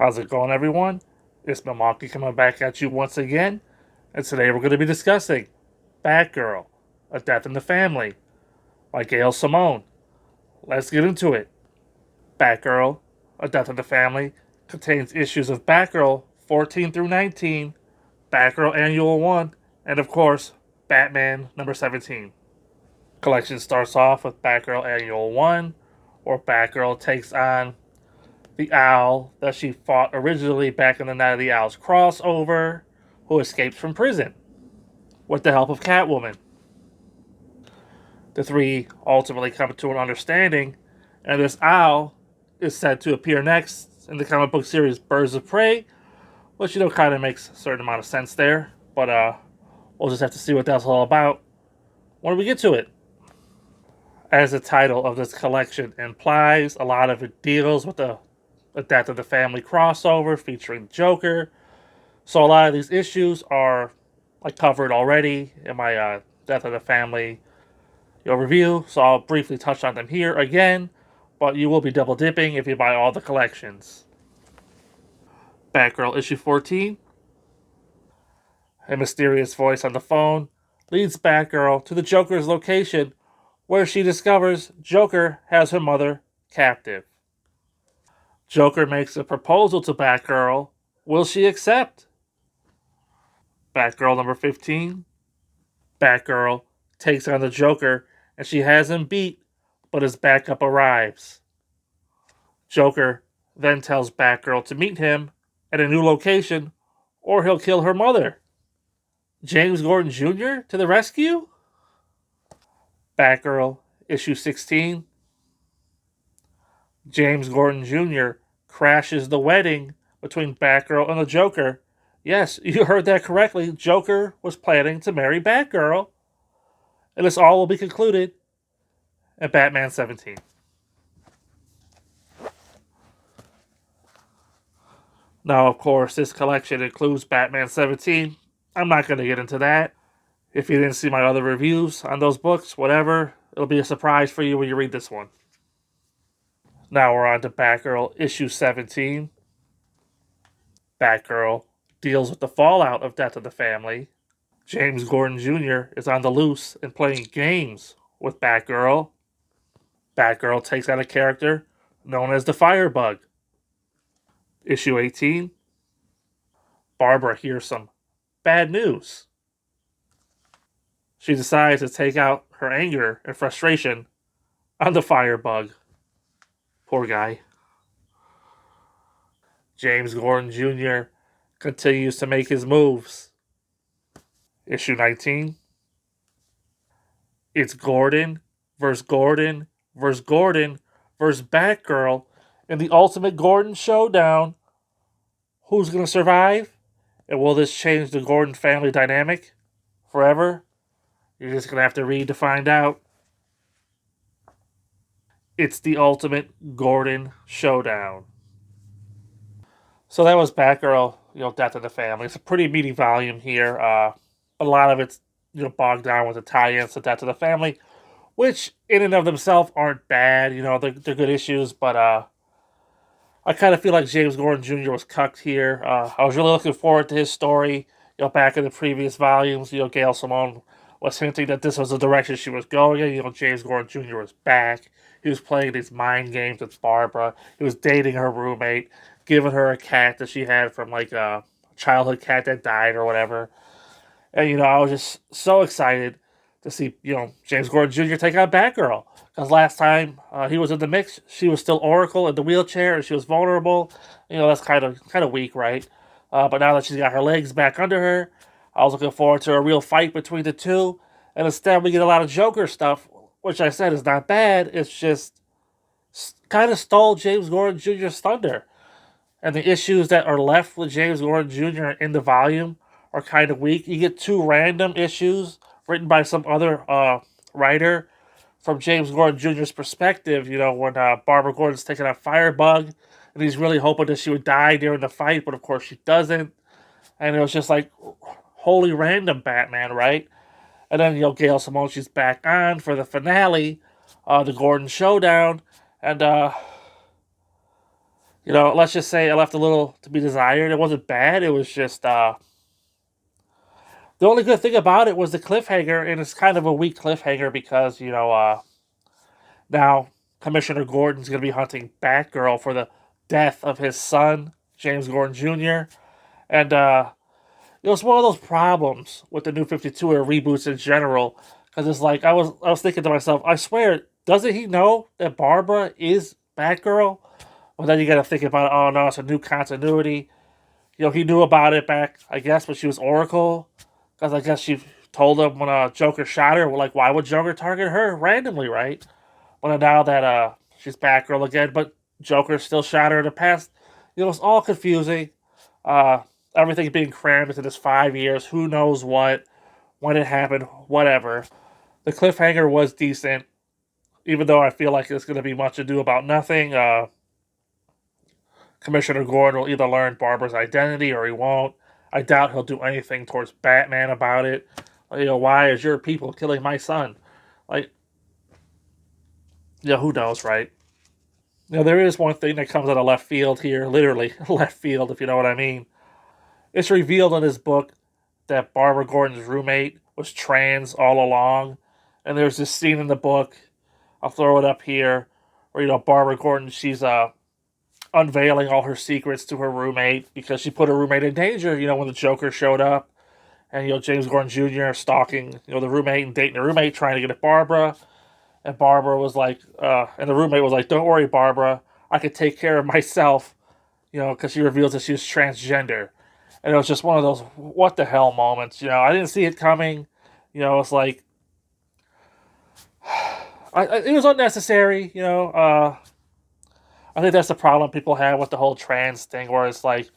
How's it going, everyone? It's Milwaukee coming back at you once again, and today we're going to be discussing Batgirl, A Death in the Family by Gail Simone. Let's get into it. Batgirl, A Death in the Family contains issues of Batgirl 14 through 19, Batgirl Annual 1, and of course, Batman number 17. Collection starts off with Batgirl Annual 1, where Batgirl takes on the owl that she fought originally back in the Night of the Owls crossover, who escapes from prison with the help of Catwoman. The three ultimately come to an understanding, and this owl is said to appear next in the comic book series Birds of Prey, which kind of makes a certain amount of sense there. But we'll just have to see what that's all about when we get to it. As the title of this collection implies, a lot of it deals with the Death of the Family crossover featuring Joker. So a lot of these issues are covered already in my Death of the Family review, so I'll briefly touch on them here again, but you will be double dipping if you buy all the collections. Batgirl issue 14. A mysterious voice on the phone leads Batgirl to the Joker's location, where she discovers Joker has her mother captive. Joker makes a proposal to Batgirl. Will she accept? Batgirl number 15. Batgirl takes on the Joker, and she has him beat, but his backup arrives. Joker then tells Batgirl to meet him at a new location, or he'll kill her mother. James Gordon Jr. to the rescue? Batgirl issue 16. James Gordon Jr. crashes the wedding between Batgirl and the Joker. Yes, you heard that correctly. Joker was planning to marry Batgirl. And this all will be concluded in Batman 17. Now, of course, this collection includes Batman 17. I'm not going to get into that. If you didn't see my other reviews on those books, whatever, it'll be a surprise for you when you read this one. Now we're on to Batgirl issue 17. Batgirl deals with the fallout of Death of the Family. James Gordon Jr. is on the loose and playing games with Batgirl. Batgirl takes on a character known as the Firebug. Issue 18. Barbara hears some bad news. She decides to take out her anger and frustration on the Firebug. Poor guy. James Gordon Jr. continues to make his moves. Issue 19. It's Gordon versus Gordon versus Gordon versus Batgirl in the Ultimate Gordon Showdown. Who's going to survive? And will this change the Gordon family dynamic forever? You're just going to have to read to find out. It's the Ultimate Gordon Showdown. So that was Batgirl, Death of the Family. It's a pretty meaty volume here. A lot of it's bogged down with the tie-ins to Death of the Family, which in and of themselves aren't bad. They're good issues, but I kind of feel like James Gordon Jr. was cucked here. I was really looking forward to his story. Back in the previous volumes, Gail Simone was hinting that this was the direction she was going in. James Gordon Jr. was back. He was playing these mind games with Barbara. He was dating her roommate, giving her a cat that she had from a childhood cat that died or whatever. And I was just so excited to see James Gordon Jr. take on Batgirl, because last time he was in the mix, she was still Oracle in the wheelchair and she was vulnerable. That's kind of weak, right? But now that she's got her legs back under her, I was looking forward to a real fight between the two. And instead, we get a lot of Joker stuff, which I said is not bad. It's just kind of stole James Gordon Jr.'s thunder. And the issues that are left with James Gordon Jr. in the volume are kind of weak. You get two random issues written by some other writer from James Gordon Jr.'s perspective, when Barbara Gordon's taking a Firebug, and he's really hoping that she would die during the fight, but of course she doesn't. And it was just wholly random Batman, right? And then, Gail Simone, she's back on for the finale, the Gordon Showdown, and Let's just say I left a little to be desired. It wasn't bad. It was just the only good thing about it was the cliffhanger, and it's kind of a weak cliffhanger because now Commissioner Gordon's going to be hunting Batgirl for the death of his son, James Gordon Jr. And it's one of those problems with the New 52 or reboots in general, because it's like I was thinking to myself, I swear, doesn't he know that Barbara is Batgirl? Well, then you got to think about, oh no, it's a new continuity. He knew about it back, I guess, when she was Oracle, because I guess she told him when Joker shot her. Well, like, why would Joker target her randomly, right? Well, now that she's Batgirl again, but Joker still shot her in the past. It's all confusing. Uh, Everything being crammed into this 5 years. Who knows what, when it happened, whatever. The cliffhanger was decent, even though I feel like it's going to be much ado about nothing. Commissioner Gordon will either learn Barbara's identity or he won't. I doubt he'll do anything towards Batman about it. Why is your people killing my son? Like, who knows, right? There is one thing that comes out of left field here, literally left field, if you know what I mean. It's revealed in his book that Barbara Gordon's roommate was trans all along. And there's this scene in the book, I'll throw it up here, where, Barbara Gordon, she's unveiling all her secrets to her roommate because she put her roommate in danger, when the Joker showed up. And, James Gordon Jr. stalking, the roommate and dating the roommate, trying to get at Barbara. And Barbara was like, and the roommate was like, don't worry, Barbara, I could take care of myself, because she reveals that she was transgender. And it was just one of those what the hell moments. I didn't see it coming. It's like it was unnecessary. I think that's the problem people have with the whole trans thing, where it's like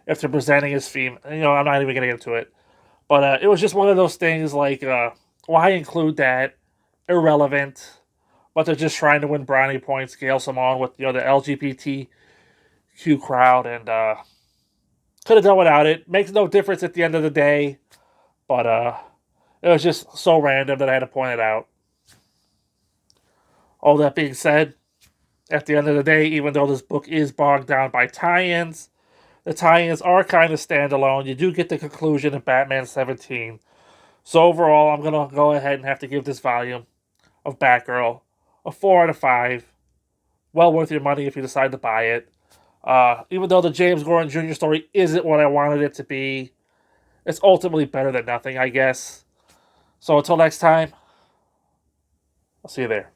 if they're presenting as female. I'm not even getting into it, but it was just one of those things. Like, why include that? Irrelevant. But they're just trying to win brownie points, scale some on with the LGBTQ crowd, and could have done without it. Makes no difference at the end of the day. But it was just so random that I had to point it out. All that being said, at the end of the day, even though this book is bogged down by tie-ins, the tie-ins are kind of standalone. You do get the conclusion in Batman 17. So overall, I'm going to go ahead and have to give this volume of Batgirl a 4 out of 5. Well worth your money if you decide to buy it. Even though the James Gordon Jr. story isn't what I wanted it to be, it's ultimately better than nothing, I guess. So until next time, I'll see you there.